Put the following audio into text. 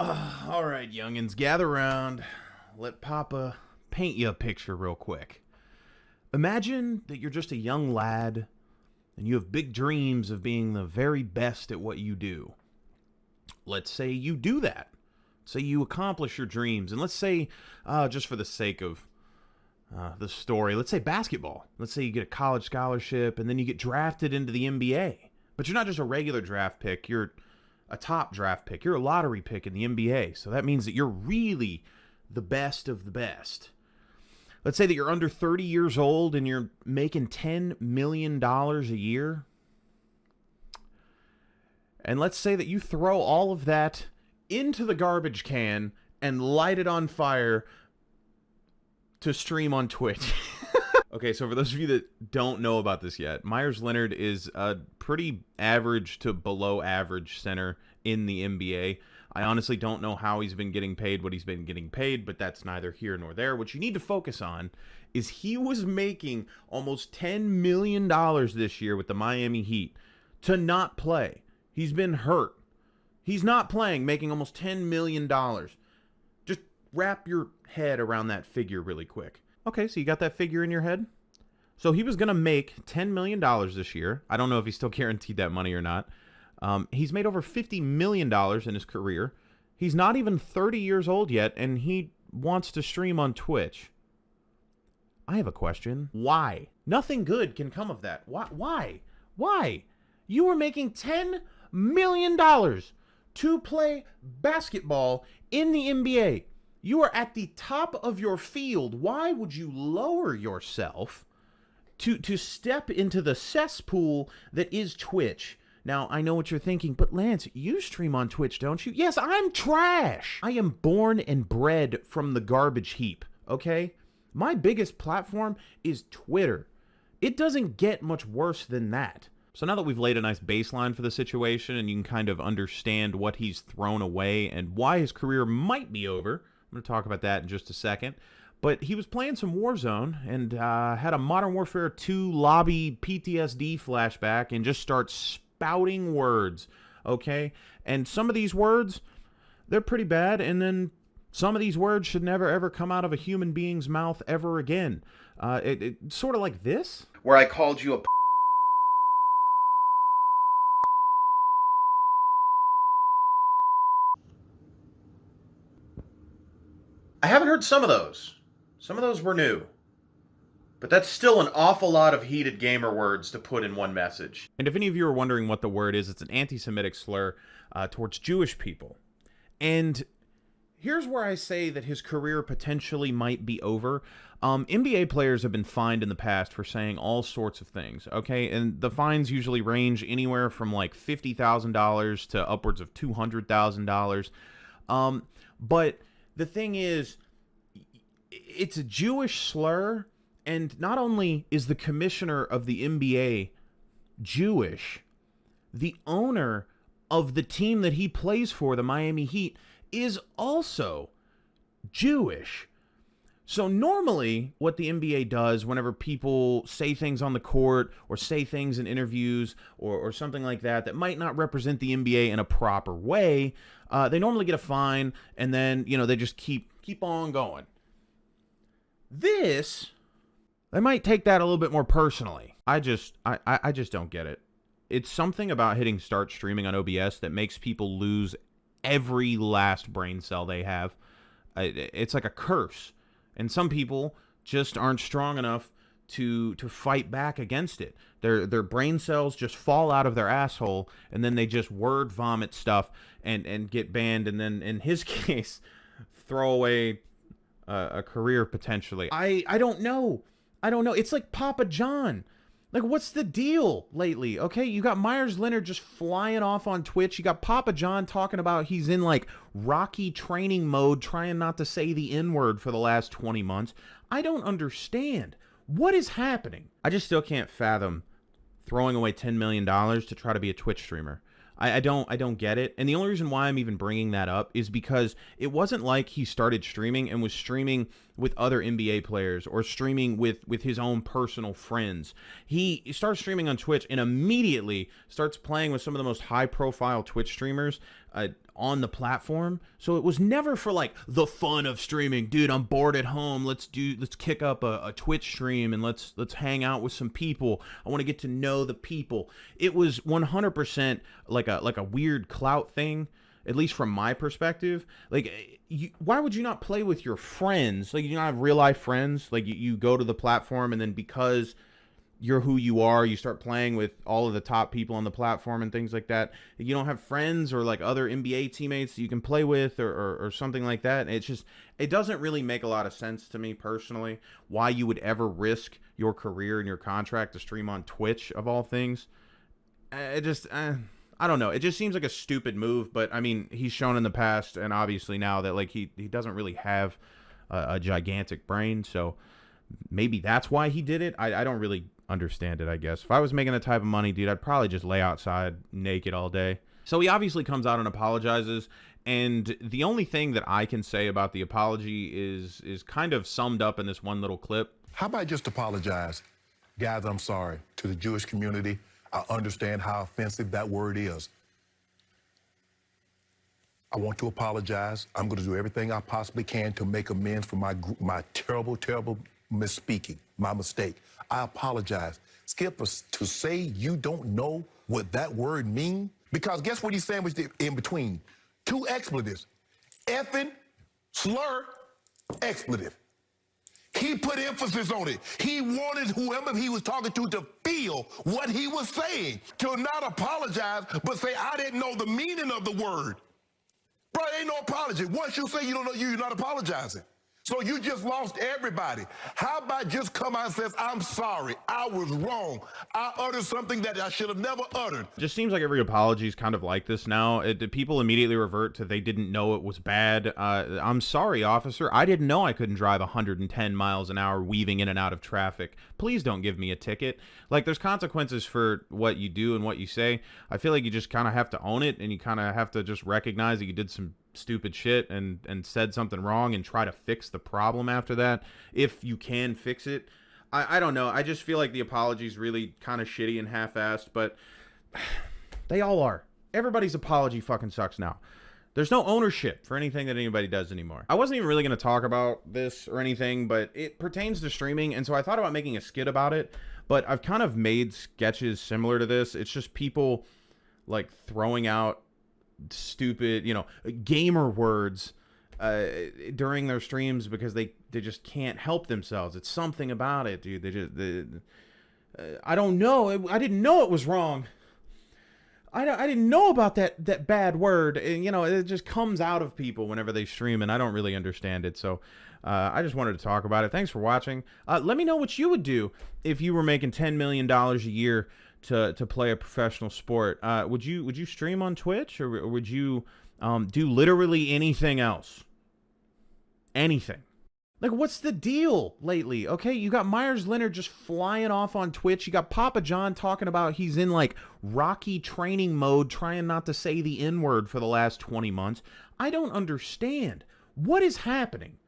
All right, youngins, gather around. Let Papa paint you a picture real quick. Imagine that you're just a young lad and you have big dreams of being the very best at what you do. Let's say you do that. Say you accomplish your dreams. And let's say, just for the sake of the story, let's say basketball. Let's say you get a college scholarship and then you get drafted into the NBA. But you're not just a regular draft pick. You're a top draft pick. You're a lottery pick in the NBA. So that means that you're really the best of the best. Let's say that you're under 30 years old and you're making $10 million a year. And let's say that you throw all of that into the garbage can and light it on fire to stream on Twitch. Okay, so for those of you that don't know about this yet, Meyers Leonard is a pretty average to below average center in the NBA. I honestly don't know how he's been getting paid what he's been getting paid, but that's neither here nor there. What you need to focus on is he was making almost $10 million this year with the Miami Heat to not play. He's been hurt. He's not playing, making almost $10 million. Just wrap your head around that figure really quick. Okay, so you got that figure in your head? So he was going to make $10 million this year. I don't know if he's still guaranteed that money or not. He's made over $50 million in his career. He's not even 30 years old yet, and he wants to stream on Twitch. I have a question. Why? Nothing good can come of that. Why? Why? You were making $10 million to play basketball in the NBA. You are at the top of your field. Why would you lower yourself to step into the cesspool that is Twitch? Now, I know what you're thinking, but Lance, you stream on Twitch, don't you? Yes, I'm trash. I am born and bred from the garbage heap, okay? My biggest platform is Twitter. It doesn't get much worse than that. So now that we've laid a nice baseline for the situation and you can kind of understand what he's thrown away and why his career might be over, I'm going to talk about that in just a second. But he was playing some Warzone and had a Modern Warfare 2 lobby PTSD flashback and just starts spouting words, okay? And some of these words, they're pretty bad, and then some of these words should never, ever come out of a human being's mouth ever again. It's sort of like this. Where I called you a I haven't heard some of those. Some of those were new. But that's still an awful lot of heated gamer words to put in one message. And if any of you are wondering what the word is, it's an anti-Semitic slur towards Jewish people. And here's where I say that his career potentially might be over. NBA players have been fined in the past for saying all sorts of things, okay? And the fines usually range anywhere from like $50,000 to upwards of $200,000. But the thing is, it's a Jewish slur, and not only is the commissioner of the NBA Jewish, the owner of the team that he plays for, the Miami Heat, is also Jewish. So normally what the NBA does whenever people say things on the court or say things in interviews or something like that that might not represent the NBA in a proper way, they normally get a fine and then, they just keep on going. This, they might take that a little bit more personally. I just don't get it. It's something about hitting start streaming on OBS that makes people lose every last brain cell they have. It's like a curse. And some people just aren't strong enough to fight back against it. Their brain cells just fall out of their asshole, and then they just word vomit stuff and get banned, and then, in his case, throw away a career potentially. I don't know. It's like Papa John. Like, what's the deal lately? Okay, you got Meyers Leonard just flying off on Twitch. You got Papa John talking about he's in, like, Rocky training mode, trying not to say the N-word for the last 20 months. I don't understand. What is happening? I just still can't fathom throwing away $10 million to try to be a Twitch streamer. I don't get it. And the only reason why I'm even bringing that up is because it wasn't like he started streaming and was streaming with other NBA players or streaming with his own personal friends. He starts streaming on Twitch and immediately starts playing with some of the most high-profile Twitch streamers on the platform. So it was never for like the fun of streaming. Dude, I'm bored at home. Let's kick up a Twitch stream and let's hang out with some people. I want to get to know the people. It was 100% like a weird clout thing, at least from my perspective. Like, why would you not play with your friends? Like, you don't have real life friends. Like, you go to the platform, and then because you're who you are, you start playing with all of the top people on the platform and things like that. You don't have friends or like other NBA teammates that you can play with or something like that. It's just, it doesn't really make a lot of sense to me personally why you would ever risk your career and your contract to stream on Twitch, of all things. I don't know. It just seems like a stupid move, but I mean, he's shown in the past and obviously now that like he doesn't really have a gigantic brain, so maybe that's why he did it. I don't really understand it, I guess. If I was making that type of money, dude, I'd probably just lay outside naked all day. So he obviously comes out and apologizes, and the only thing that I can say about the apology is kind of summed up in this one little clip. How about just apologize? Guys, I'm sorry. To the Jewish community, I understand how offensive that word is. I want to apologize. I'm going to do everything I possibly can to make amends for my terrible, terrible misspeaking, my mistake. I apologize. Skip, to say you don't know what that word means, because guess what he sandwiched in between? Two expletives. Effing, slur, expletive. He put emphasis on it. He wanted whoever he was talking to feel what he was saying, to not apologize, but say, I didn't know the meaning of the word. Bro, ain't no apology. Once you say you don't know, you're not apologizing. So you just lost everybody. How about just come out and says, I'm sorry, I was wrong. I uttered something that I should have never uttered. Just seems like every apology is kind of like this now. People immediately revert to they didn't know it was bad. I'm sorry, officer. I didn't know I couldn't drive 110 miles an hour weaving in and out of traffic. Please don't give me a ticket. Like, there's consequences for what you do and what you say. I feel like you just kind of have to own it, and you kind of have to just recognize that you did some stupid shit and said something wrong and try to fix the problem after that, if you can fix it. I don't know. I just feel like the apology's really kind of shitty and half-assed, but they all are. Everybody's apology fucking sucks now. There's no ownership for anything that anybody does anymore. I wasn't even really going to talk about this or anything, but it pertains to streaming, and so I thought about making a skit about it, but I've kind of made sketches similar to this. It's just people like throwing out stupid, gamer words during their streams because they just can't help themselves. It's something about it, dude. I don't know. I didn't know it was wrong. I didn't know about that bad word. And, it just comes out of people whenever they stream, and I don't really understand it. So I just wanted to talk about it. Thanks for watching. Let me know what you would do if you were making $10 million a year to play a professional sport. Would you stream on Twitch, or would you do literally anything else? Anything. Like, what's the deal lately? Okay, you got Myers Leonard just flying off on Twitch. You got Papa John talking about he's in like Rocky training mode, trying not to say the N-word for the last 20 months. I don't understand. What is happening?